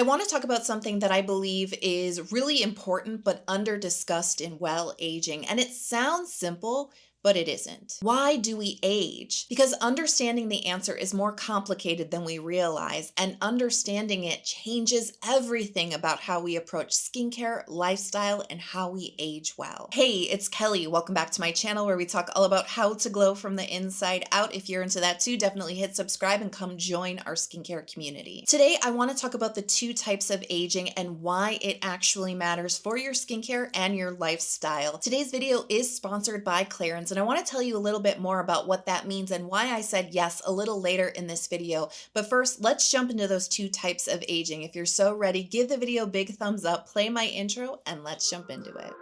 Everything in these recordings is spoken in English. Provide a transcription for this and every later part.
want to talk about something that I believe is really important but under discussed in well aging. And it sounds simple, but it isn't. Why do we age? Because understanding the answer is more complicated than we realize, and understanding it changes everything about how we approach skincare, lifestyle, and how we age well. Hey, it's Kelly. Welcome back to my channel where we talk all about how to glow from the inside out. If you're into that too, definitely hit subscribe and come join our skincare community. Today, I want to talk about the two types of aging and why it actually matters for your skincare and your lifestyle. Today's video is sponsored by Clarins, and I want to tell you a little bit more about what that means and why I said yes a little later in this video. But first, let's jump into those two types of aging. If you're so ready, give the video a big thumbs up, play my intro, and let's jump into it.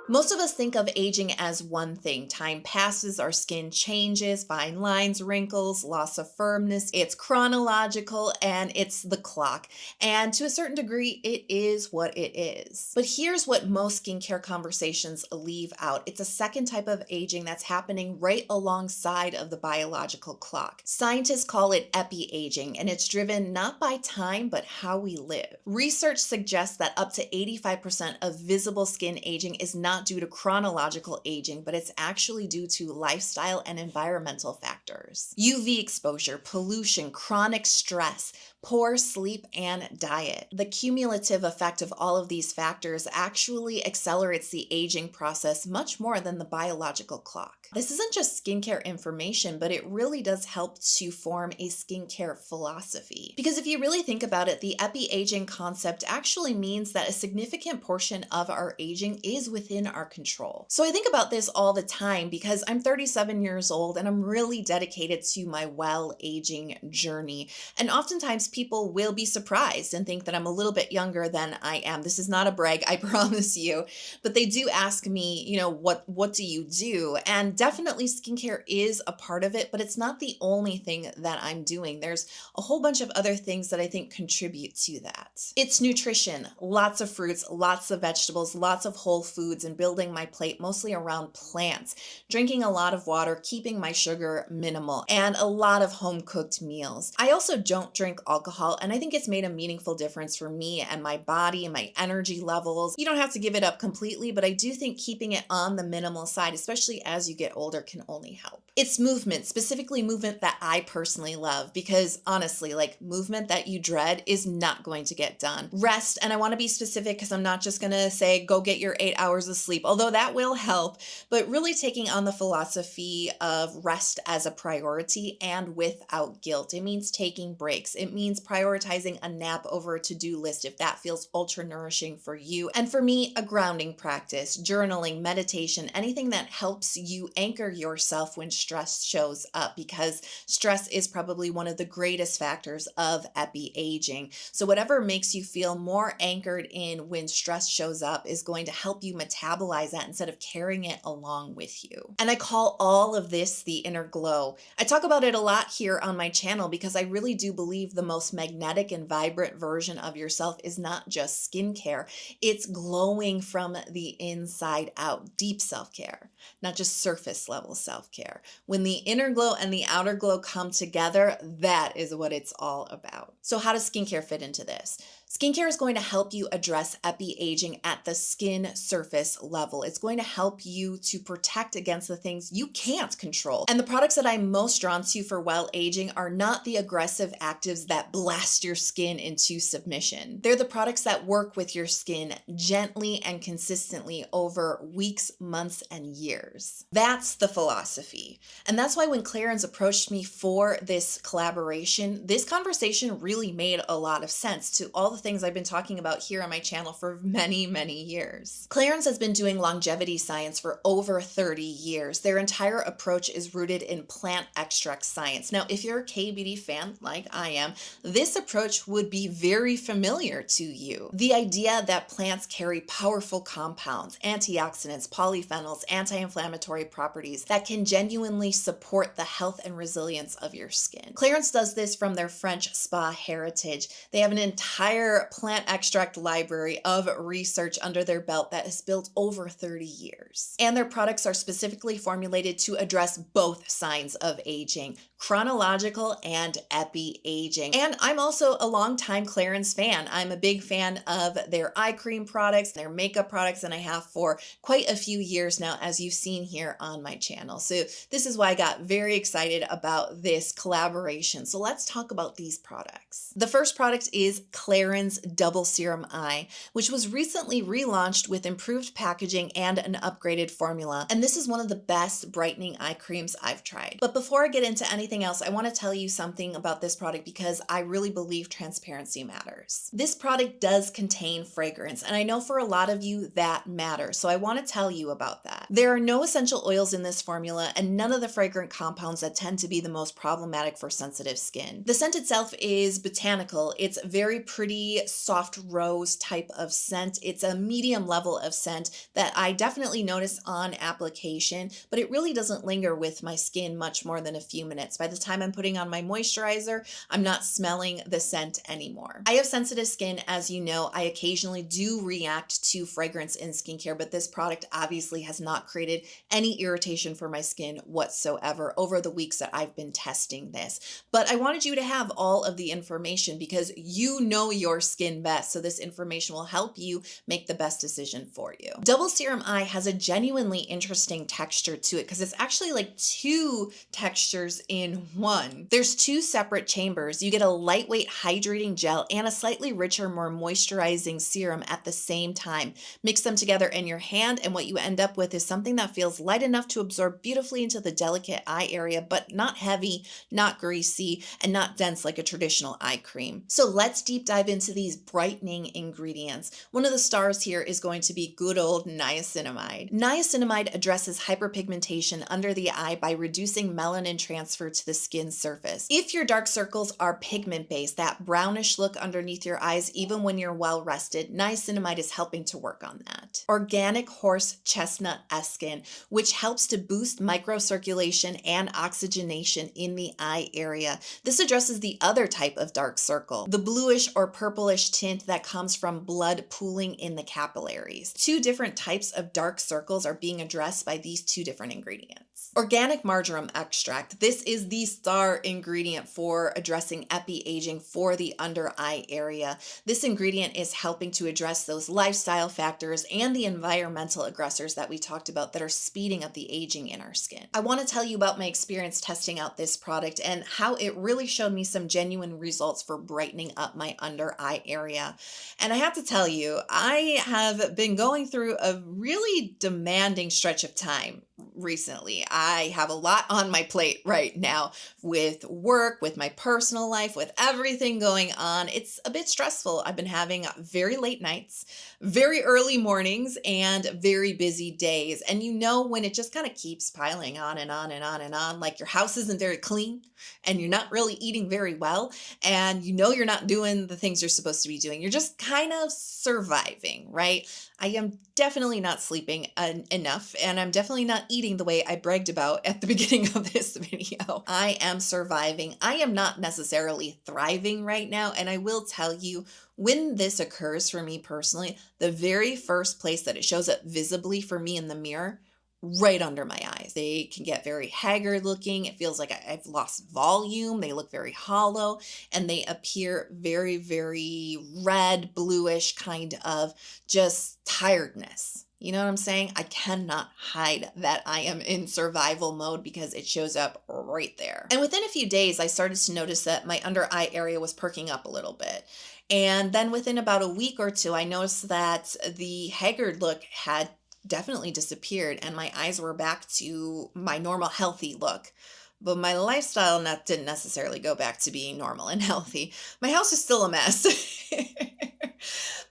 Most of us think of aging as one thing. Time passes, our skin changes, fine lines, wrinkles, loss of firmness. It's chronological and it's the clock. And to a certain degree, it is what it is. But here's what most skincare conversations leave out. It's a second type of aging that's happening right alongside of the biological clock. Scientists call it epi-aging, and it's driven not by time, but how we live. Research suggests that up to 85% of visible skin aging is not due to chronological aging, but it's actually due to lifestyle and environmental factors. UV exposure, pollution, chronic stress, poor sleep, and diet. The cumulative effect of all of these factors actually accelerates the aging process much more than the biological clock. This isn't just skincare information, but it really does help to form a skincare philosophy. Because if you really think about it, the epi-aging concept actually means that a significant portion of our aging is within our control. So I think about this all the time because I'm 37 years old and I'm really dedicated to my well-aging journey. And oftentimes people will be surprised and think that I'm a little bit younger than I am. This is not a brag, I promise you. But they do ask me, what do you do? And definitely skincare is a part of it, but it's not the only thing that I'm doing. There's a whole bunch of other things that I think contribute to that. It's nutrition, lots of fruits, lots of vegetables, lots of whole foods, and building my plate mostly around plants, drinking a lot of water, keeping my sugar minimal, and a lot of home-cooked meals. I also don't drink alcohol, and I think it's made a meaningful difference for me and my body and my energy levels. You don't have to give it up completely, but I do think keeping it on the minimal side, especially as you get older, can only help. It's movement, specifically movement that I personally love, because honestly, movement that you dread is not going to get done. Rest, and I want to be specific because I'm not just going to say go get your 8 hours of sleep, although that will help, but really taking on the philosophy of rest as a priority and without guilt. It means taking breaks. It means prioritizing a nap over a to-do list if that feels ultra nourishing for you. And for me, a grounding practice, journaling, meditation, anything that helps you anchor yourself when stress shows up, because stress is probably one of the greatest factors of epi-aging. So whatever makes you feel more anchored in when stress shows up is going to help you metabolize that instead of carrying it along with you. And I call all of this the inner glow. I talk about it a lot here on my channel because I really do believe the most magnetic and vibrant version of yourself is not just skincare. It's glowing from the inside out, deep self-care, not just surface level self-care. When the inner glow and the outer glow come together, that is what it's all about. So how does skincare fit into this? Skincare is going to help you address epi-aging at the skin surface level. It's going to help you to protect against the things you can't control. And the products that I'm most drawn to for well aging are not the aggressive actives that blast your skin into submission. They're the products that work with your skin gently and consistently over weeks, months, and years. That's the philosophy. And that's why when Clarins approached me for this collaboration, this conversation really made a lot of sense to all the things I've been talking about here on my channel for many, many years. Clarins has been doing longevity science for over 30 years. Their entire approach is rooted in plant extract science. Now, if you're a K-beauty fan like I am, this approach would be very familiar to you. The idea that plants carry powerful compounds, antioxidants, polyphenols, anti-inflammatory properties that can genuinely support the health and resilience of your skin. Clarins does this from their French spa heritage. They have an entire plant extract library of research under their belt that has built over 30 years. And their products are specifically formulated to address both signs of aging, chronological and epi-aging. And I'm also a longtime Clarins fan. I'm a big fan of their eye cream products, their makeup products, and I have for quite a few years now, as you've seen here on my channel. So this is why I got very excited about this collaboration. So let's talk about these products. The first product is Clarins Double Serum Eye, which was recently relaunched with improved packaging and an upgraded formula. And this is one of the best brightening eye creams I've tried. But before I get into anything else, I want to tell you something about this product because I really believe transparency matters. This product does contain fragrance, and I know for a lot of you that matters, so I want to tell you about that. There are no essential oils in this formula and none of the fragrant compounds that tend to be the most problematic for sensitive skin. The scent itself is botanical. It's very pretty, soft rose type of scent. It's a medium level of scent that I definitely notice on application, but it really doesn't linger with my skin much more than a few minutes. By the time I'm putting on my moisturizer, I'm not smelling the scent anymore. I have sensitive skin, as you know. I occasionally do react to fragrance in skincare, but this product obviously has not created any irritation for my skin whatsoever over the weeks that I've been testing this. But I wanted you to have all of the information because you know your skin best, so this information will help you make the best decision for you. Double Serum Eye has a genuinely interesting texture to it because it's actually like two textures in one. There's two separate chambers. You get a lightweight hydrating gel and a slightly richer, more moisturizing serum at the same time. Mix them together in your hand and what you end up with is something that feels light enough to absorb beautifully into the delicate eye area, but not heavy, not greasy, and not dense like a traditional eye cream. So let's deep dive into these brightening ingredients. One of the stars here is going to be good old niacinamide. Niacinamide addresses hyperpigmentation under the eye by reducing melanin transfer to the skin surface. If your dark circles are pigment-based, that brownish look underneath your eyes even when you're well rested, niacinamide is helping to work on that. Organic Horse Chestnut Escin, which helps to boost microcirculation and oxygenation in the eye area. This addresses the other type of dark circle, the bluish or purplish tint that comes from blood pooling in the capillaries. Two different types of dark circles are being addressed by these two different ingredients. Organic marjoram extract. This is the star ingredient for addressing epi-aging for the under eye area. This ingredient is helping to address those lifestyle factors and the environmental aggressors that we talked about that are speeding up the aging in our skin. I want to tell you about my experience testing out this product and how it really showed me some genuine results for brightening up my under eye area. And I have to tell you, I have been going through a really demanding stretch of time recently. I have a lot on my plate right now with work, with my personal life, with everything going on. It's a bit stressful. I've been having very late nights, very early mornings, and very busy days. And you know, when it just kind of keeps piling on and on and on and on, like your house isn't very clean and you're not really eating very well, and you know you're not doing the things you're supposed to be doing. You're just kind of surviving, right? I am definitely not sleeping enough, and I'm definitely not eating the way I bragged about at the beginning of this video. I am surviving. I am not necessarily thriving right now, and I will tell you, when this occurs for me personally, the very first place that it shows up visibly for me in the mirror, right under my eyes. They can get very haggard looking. It feels like I've lost volume. They look very hollow, and they appear very, very red, bluish, kind of just tiredness. You know what I'm saying? I cannot hide that I am in survival mode because it shows up right there. And within a few days, I started to notice that my under eye area was perking up a little bit. And then within about a week or two, I noticed that the haggard look had definitely disappeared and my eyes were back to my normal healthy look. But my lifestyle didn't necessarily go back to being normal and healthy. My house is still a mess.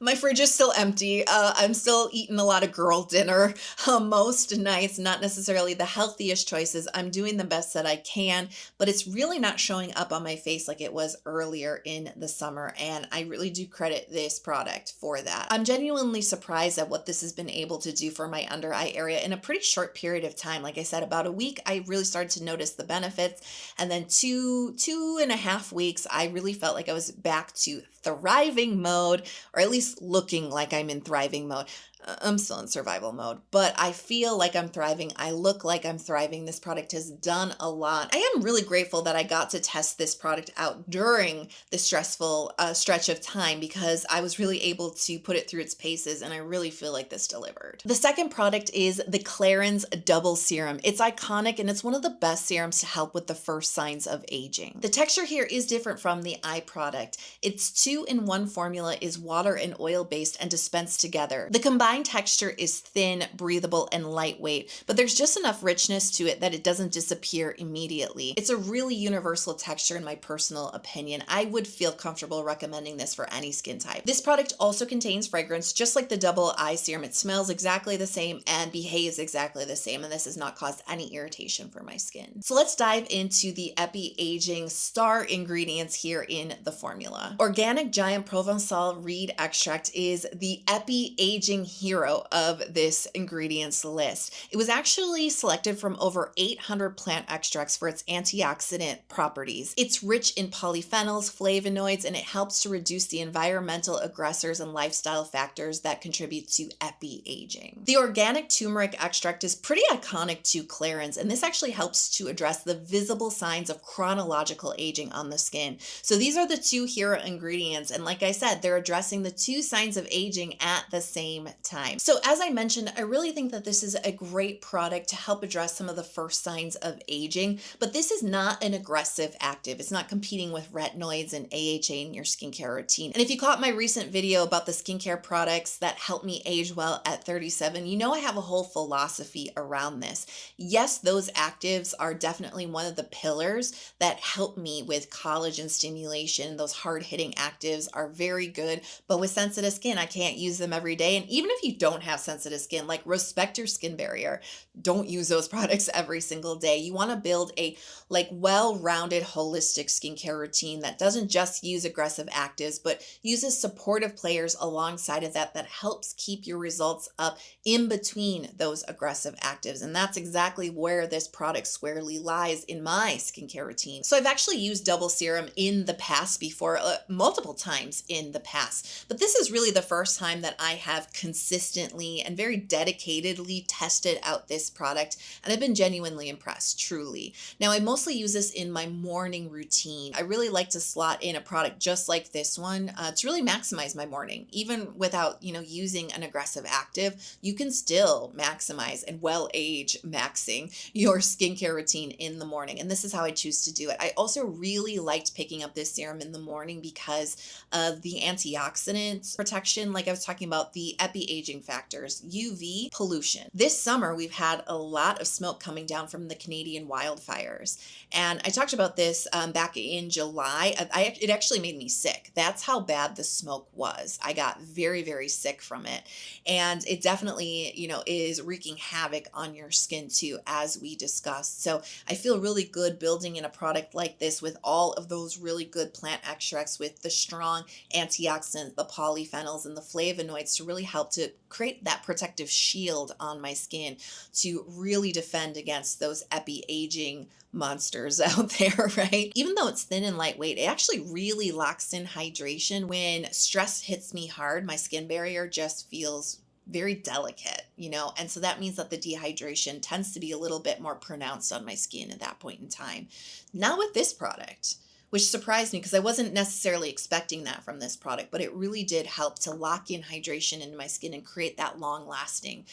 My fridge is still empty. I'm still eating a lot of girl dinner most nights, not necessarily the healthiest choices. I'm doing the best that I can, but it's really not showing up on my face like it was earlier in the summer, and I really do credit this product for that. I'm genuinely surprised at what this has been able to do for my under eye area in a pretty short period of time. Like I said, about a week, I really started to notice the benefits, and then two and a half weeks, I really felt like I was back to thriving mode, or at least looking like I'm in thriving mode. I'm still in survival mode, but I feel like I'm thriving. I look like I'm thriving. This product has done a lot. I am really grateful that I got to test this product out during the stressful stretch of time because I was really able to put it through its paces, and I really feel like this delivered. The second product is the Clarins Double Serum. It's iconic and it's one of the best serums to help with the first signs of aging. The texture here is different from the eye product. Its 2-in-1 formula is water and oil based and dispensed together. The combined texture is thin, breathable, and lightweight, but there's just enough richness to it that it doesn't disappear immediately. It's a really universal texture in my personal opinion. I would feel comfortable recommending this for any skin type. This product also contains fragrance, just like the Double Eye Serum. It smells exactly the same and behaves exactly the same, and this has not caused any irritation for my skin. So let's dive into the epi-aging star ingredients here in the formula. Organic giant Provençal reed extract is the epi-aging hero of this ingredients list. It was actually selected from over 800 plant extracts for its antioxidant properties. It's rich in polyphenols, flavonoids, and it helps to reduce the environmental aggressors and lifestyle factors that contribute to epi-aging. The organic turmeric extract is pretty iconic to Clarins, and this actually helps to address the visible signs of chronological aging on the skin. So these are the two hero ingredients, and like I said, they're addressing the two signs of aging at the same time. So as I mentioned, I really think that this is a great product to help address some of the first signs of aging, but this is not an aggressive active. It's not competing with retinoids and AHA in your skincare routine. And if you caught my recent video about the skincare products that help me age well at 37, you know I have a whole philosophy around this. Yes, those actives are definitely one of the pillars that help me with collagen stimulation. Those hard-hitting actives are very good, but with sensitive skin, I can't use them every day. And even if you don't have sensitive skin, like respect your skin barrier. Don't use those products every single day. You want to build a well-rounded holistic skincare routine that doesn't just use aggressive actives, but uses supportive players alongside of that helps keep your results up in between those aggressive actives. And that's exactly where this product squarely lies in my skincare routine. So I've actually used double serum in the past before, multiple times in the past, but this is really the first time that I have consistently and very dedicatedly tested out this product, and I've been genuinely impressed, truly. Now, I mostly use this in my morning routine. I really like to slot in a product just like this one to really maximize my morning. Even without, using an aggressive active, you can still maximize and well-age maxing your skincare routine in the morning. And this is how I choose to do it. I also really liked picking up this serum in the morning because of the antioxidant protection, like I was talking about, the epi-aging factors, UV pollution. This summer, we've had a lot of smoke coming down from the Canadian wildfires. And I talked about this back in July. It actually made me sick. That's how bad the smoke was. I got very, very sick from it. And it definitely, is wreaking havoc on your skin too, as we discussed. So I feel really good building in a product like this with all of those really good plant extracts, with the strong antioxidants, the polyphenols, and the flavonoids to really help to create that protective shield on my skin to really defend against those epi-aging monsters out there, right? Even though it's thin and lightweight, it actually really locks in hydration. When stress hits me hard, my skin barrier just feels very delicate, and so that means that the dehydration tends to be a little bit more pronounced on my skin at that point in time. Not with this product, which surprised me because I wasn't necessarily expecting that from this product, but it really did help to lock in hydration into my skin and create that long-lasting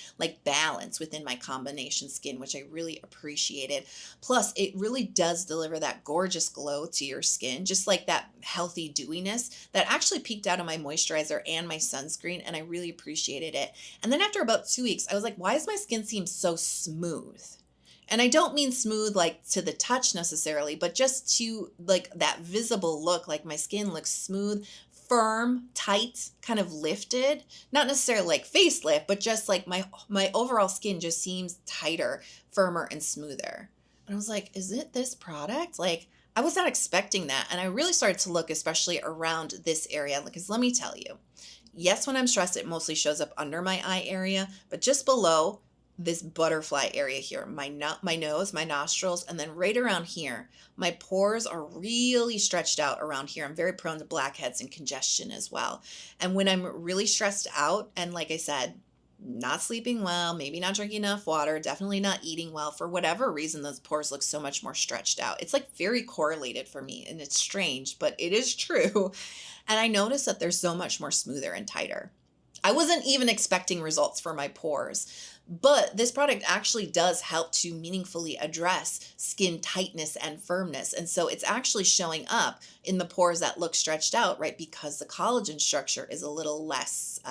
balance within my combination skin, which I really appreciated. Plus, it really does deliver that gorgeous glow to your skin, just like that healthy dewiness that actually peaked out on my moisturizer and my sunscreen, and I really appreciated it. And then after about 2 weeks, I was like, why does my skin seem so smooth? And I don't mean smooth to the touch necessarily, but just to that visible look, like my skin looks smooth, firm, tight, kind of lifted. Not necessarily facelift, but just my overall skin just seems tighter, firmer, and smoother. And I was like, is it this product? I was not expecting that. And I really started to look especially around this area, because let me tell you, yes, when I'm stressed, it mostly shows up under my eye area, but just below this butterfly area here, my nose, my nostrils, and then right around here, my pores are really stretched out around here. I'm very prone to blackheads and congestion as well. And when I'm really stressed out, and like I said, not sleeping well, maybe not drinking enough water, definitely not eating well. For whatever reason, those pores look so much more stretched out. It's like very correlated for me, and it's strange, but it is true. And I noticed that they're so much more smoother and tighter. I wasn't even expecting results for my pores, but this product actually does help to meaningfully address skin tightness and firmness. And so it's actually showing up in the pores that look stretched out, right? Because the collagen structure is a little less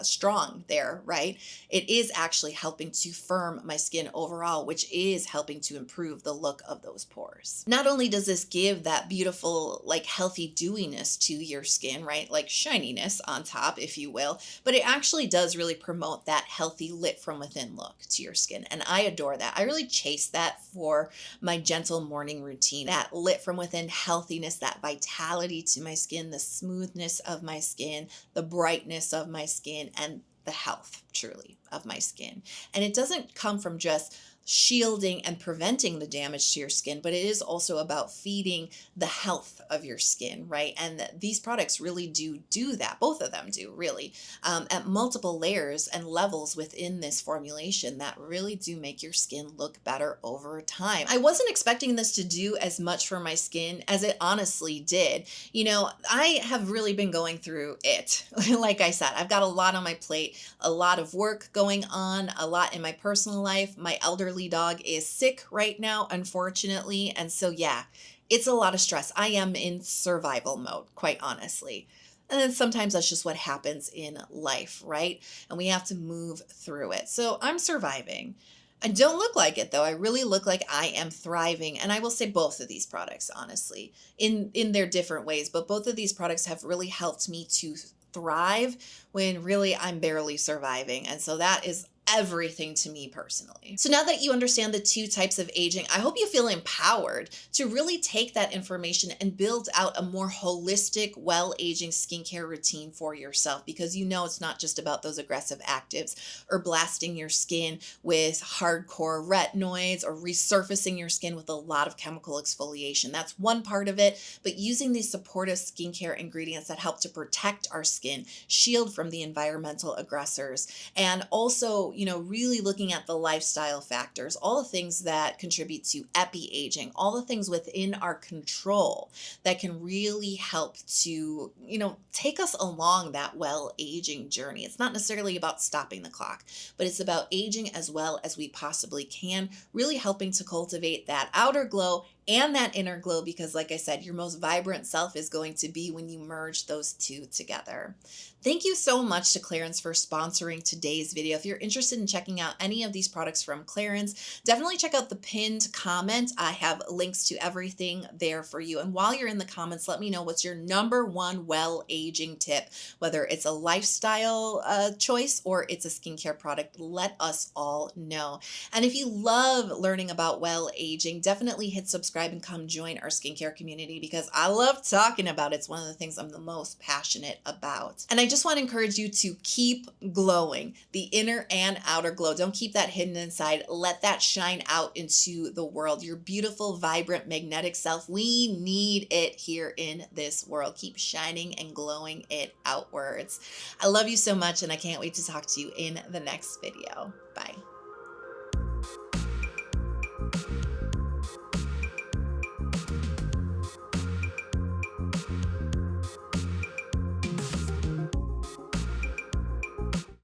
strong there, right? It is actually helping to firm my skin overall, which is helping to improve the look of those pores. Not only does this give that beautiful, like healthy dewiness to your skin, right? Like shininess on top, if you will, but it actually does really promote that healthy lit from within look to your skin. And I adore that. I really chase that for my gentle morning routine, that lit from within healthiness, that vitality to my skin, the smoothness of my skin, the brightness of my skin, and the health truly of my skin. And it doesn't come from just shielding and preventing the damage to your skin, but it is also about feeding the health of your skin, right? And these products really do that. Both of them do really, at multiple layers and levels within this formulation that really do make your skin look better over time. I wasn't expecting this to do as much for my skin as it honestly did. You know, I have really been going through it. Like I said, I've got a lot on my plate, a lot of work going on, a lot in my personal life. My elderly dog is sick right now, unfortunately. And so, yeah, it's a lot of stress. I am in survival mode, quite honestly. And then sometimes that's just what happens in life, right? And we have to move through it. So I'm surviving. I don't look like it though. I really look like I am thriving. And I will say both of these products, honestly, in their different ways, but both of these products have really helped me to thrive when really I'm barely surviving. And so that is everything to me personally. So now that you understand the two types of aging, I hope you feel empowered to really take that information and build out a more holistic, well-aging skincare routine for yourself, because you know it's not just about those aggressive actives or blasting your skin with hardcore retinoids or resurfacing your skin with a lot of chemical exfoliation. That's one part of it, but using these supportive skincare ingredients that help to protect our skin, shield from the environmental aggressors, and also, you know, really looking at the lifestyle factors, all the things that contribute to epi-aging, all the things within our control that can really help to, you know, take us along that well-aging journey. It's not necessarily about stopping the clock, but it's about aging as well as we possibly can, really helping to cultivate that outer glow and that inner glow, because like I said, your most vibrant self is going to be when you merge those two together. Thank you so much to Clarins for sponsoring today's video. If you're interested in checking out any of these products from Clarins, definitely check out the pinned comment. I have links to everything there for you. And while you're in the comments, let me know what's your #1 well-aging tip, whether it's a lifestyle choice or it's a skincare product. Let us all know. And if you love learning about well-aging, definitely hit subscribe and come join our skincare community, because I love talking about it. It's one of the things I'm the most passionate about. And I just want to encourage you to keep glowing, the inner and outer glow. Don't keep that hidden inside. Let that shine out into the world. Your beautiful, vibrant, magnetic self. We need it here in this world. Keep shining and glowing it outwards. I love you so much, and I can't wait to talk to you in the next video. Bye.